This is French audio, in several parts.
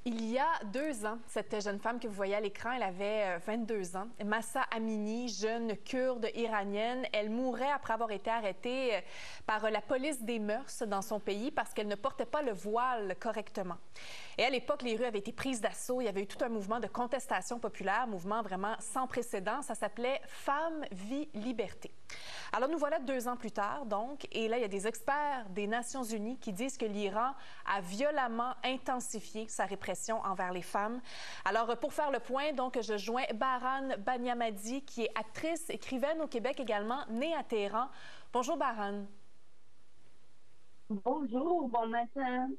Il y a 2 ans, cette jeune femme que vous voyez à l'écran, elle avait 22 ans. Mahsa Amini, jeune kurde iranienne, elle mourait après avoir été arrêtée par la police des mœurs dans son pays parce qu'elle ne portait pas le voile correctement. Et à l'époque, les rues avaient été prises d'assaut. Il y avait eu tout un mouvement de contestation populaire, mouvement vraiment sans précédent. Ça s'appelait Femmes, Vie, Liberté. Alors nous voilà 2 ans plus tard, donc, et là, il y a des experts des Nations unies qui disent que l'Iran a violemment intensifié sa répression envers les femmes. Alors, pour faire le point, donc, je joins Bahran Baniamadi, qui est actrice, écrivaine au Québec également, née à Téhéran. Bonjour, Bahran. Bonjour, bon matin.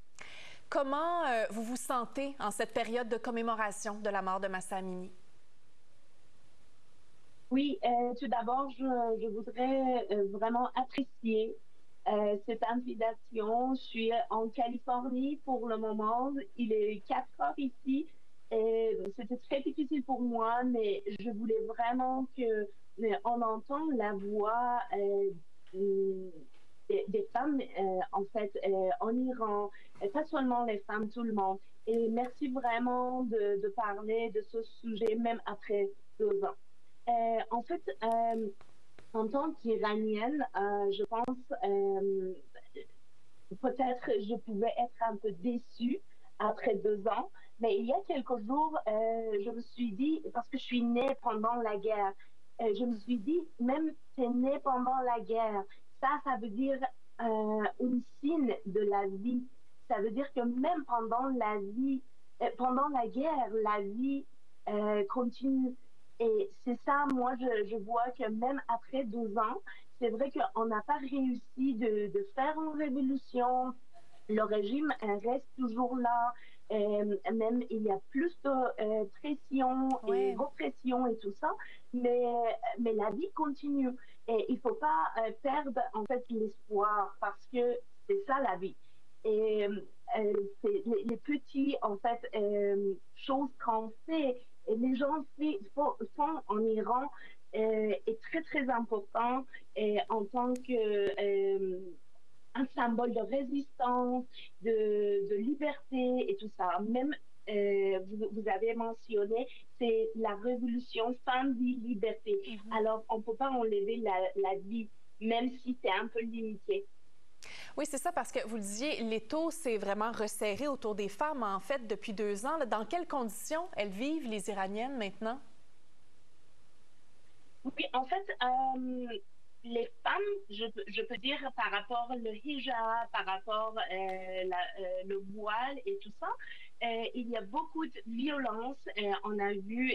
Comment vous vous sentez en cette période de commémoration de la mort de Mahsa Amini? Oui, tout d'abord, je voudrais vraiment apprécier cette invitation. Je suis en Californie pour le moment. Il est 4 heures ici. Et c'était très difficile pour moi, mais je voulais vraiment que on entende la voix des femmes, en fait, en Iran, et pas seulement les femmes, tout le monde. Et merci vraiment de parler de ce sujet, même après 2 ans. En fait, en tant qu'Iranienne, je pense peut-être je pouvais être un peu déçue après 2 ans, mais il y a quelques jours, je me suis dit, parce que je suis née pendant la guerre, je me suis dit, même si tu es née pendant la guerre, ça veut dire une signe de la vie. Ça veut dire que même pendant la vie, pendant la guerre, la vie continue. Et c'est ça, moi, je vois que même après 2 ans, c'est vrai qu'on n'a pas réussi de faire une révolution. Le régime reste toujours là. Même il y a plus de pression et Oui. répression et tout ça, mais la vie continue. Et il ne faut pas perdre en fait l'espoir parce que c'est ça la vie. Et c'est les petits en fait choses qu'on fait, et les gens font en Iran est très très important en tant que un symbole de résistance, de liberté et tout ça. Même, vous avez mentionné, c'est la révolution femme, vie, liberté. Mhm. Alors, on ne peut pas enlever la vie, même si c'est un peu limité. Oui, c'est ça, parce que vous le disiez, l'étau s'est vraiment resserré autour des femmes, en fait, depuis 2 ans. Là, dans quelles conditions elles vivent, les Iraniennes, maintenant? Oui, en fait, les femmes, je peux dire par rapport au hijab, par rapport le voile et tout ça, il y a beaucoup de violence. On a vu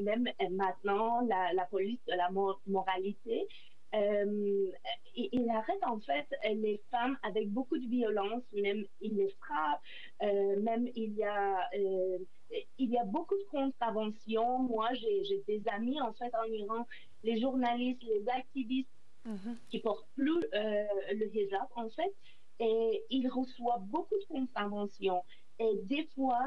même maintenant la police de la moralité. Euh, il arrête en fait les femmes avec beaucoup de violence, même il les frappe, même il y a beaucoup de contraventions. Moi, j'ai des amis en fait en Iran, les journalistes, les activistes Mhm. qui portent plus le hijab en fait, et ils reçoivent beaucoup de contraventions. Et des fois,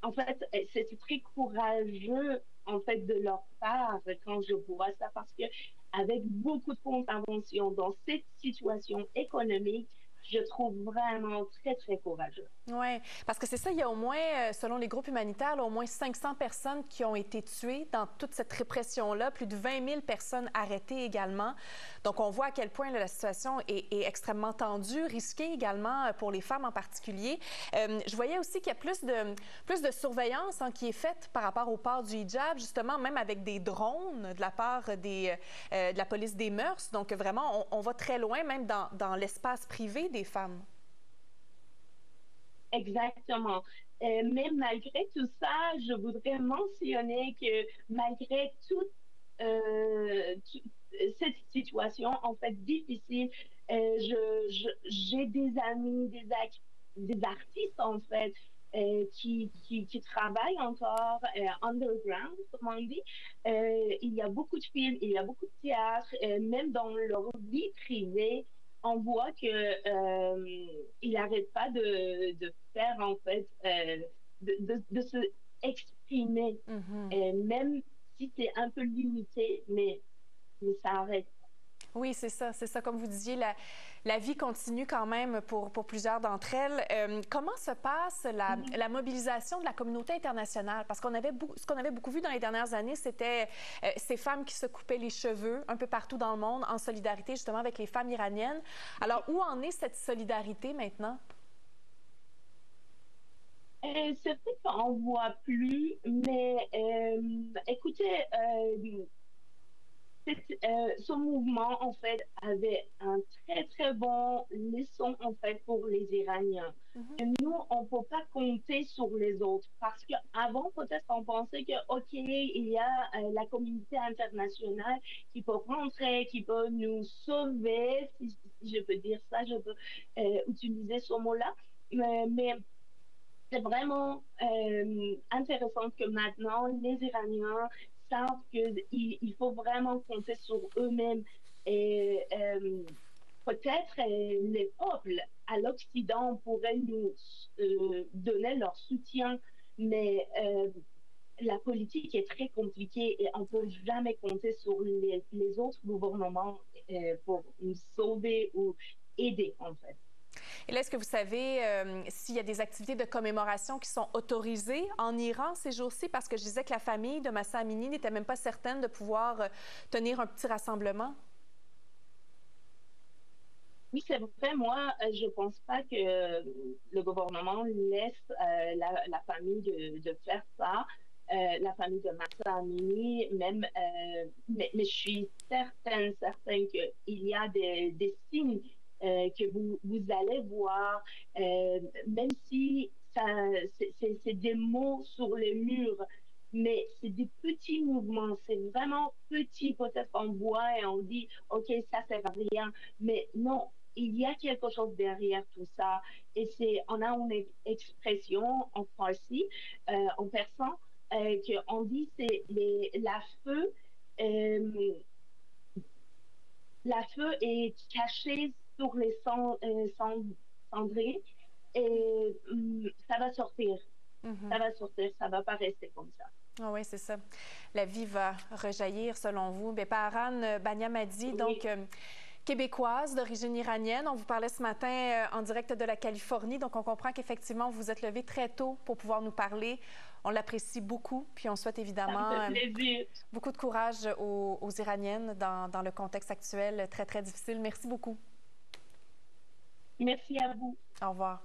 en fait, c'est très courageux en fait de leur part quand je vois ça parce que avec beaucoup de contraventions dans cette situation économique, je trouve vraiment très très courageux. Oui, parce que c'est ça, il y a au moins, selon les groupes humanitaires, là, au moins 500 personnes qui ont été tuées dans toute cette répression-là, plus de 20 000 personnes arrêtées également. Donc, on voit à quel point là, la situation est extrêmement tendue, risquée également pour les femmes en particulier. Je voyais aussi qu'il y a plus de surveillance qui est faite par rapport au port du hijab, justement, même avec des drones de la part de la police des mœurs. Donc, vraiment, on va très loin, même dans l'espace privé des femmes. Exactement. Mais malgré tout ça, je voudrais mentionner que malgré cette situation en fait difficile, j'ai des amis, des artistes en fait qui travaillent encore underground, comme on dit. Il y a beaucoup de films, il y a beaucoup de théâtre, même dans leur vie privée on voit que il n'arrête pas de faire en fait de se exprimer, Mhm. même si c'est un peu limité, mais ça arrête. Oui, c'est ça, c'est ça. Comme vous disiez, la vie continue quand même pour plusieurs d'entre elles. Comment se passe la mobilisation de la communauté internationale? Parce ce qu'on avait beaucoup vu dans les dernières années, c'était ces femmes qui se coupaient les cheveux un peu partout dans le monde en solidarité justement avec les femmes iraniennes. Alors, où en est cette solidarité maintenant? C'est vrai qu'on voit plus, mais écoutez, ce mouvement, en fait, avait un très, très bon leçon, en fait, pour les Iraniens. Mhm. Et nous, on ne peut pas compter sur les autres parce qu'avant, peut-être, on pensait que, OK, il y a la communauté internationale qui peut rentrer, qui peut nous sauver, si je peux dire ça, je peux utiliser ce mot-là. Mais c'est vraiment intéressant que maintenant, les Iraniens savent qu'il faut vraiment compter sur eux-mêmes. Et peut-être les peuples à l'Occident pourraient nous donner leur soutien, mais la politique est très compliquée et on ne peut jamais compter sur les autres gouvernements pour nous sauver ou aider, en fait. Et là, est-ce que vous savez s'il y a des activités de commémoration qui sont autorisées en Iran ces jours-ci? Parce que je disais que la famille de Mahsa Amini n'était même pas certaine de pouvoir tenir un petit rassemblement. Oui, c'est vrai. Moi, je pense pas que le gouvernement laisse la famille de faire ça, la famille de Massa Amini, même, mais je suis certaine qu'il y a des signes que vous allez voir, même si ça, c'est des mots sur les murs, mais c'est des petits mouvements, c'est vraiment petit, peut-être on voit et on dit, OK, ça sert à rien, mais non, il y a quelque chose derrière tout ça. Et on a une expression en farsi, en persan, qu'on dit c'est euh, la feu est cachée sur les cendriers et ça va sortir. Ça Mhm. va sortir, ça va pas rester comme ça. Ah oui, c'est ça. La vie va rejaillir, selon vous. Mais Paharan Baniamadi, donc Oui, québécoise d'origine iranienne. On vous parlait ce matin en direct de la Californie, donc on comprend qu'effectivement, vous vous êtes levé très tôt pour pouvoir nous parler. On l'apprécie beaucoup, puis on souhaite ça me évidemment fait plaisir. beaucoup de courage aux Iraniennes dans le contexte actuel très, très difficile. Merci beaucoup. Merci à vous. Au revoir.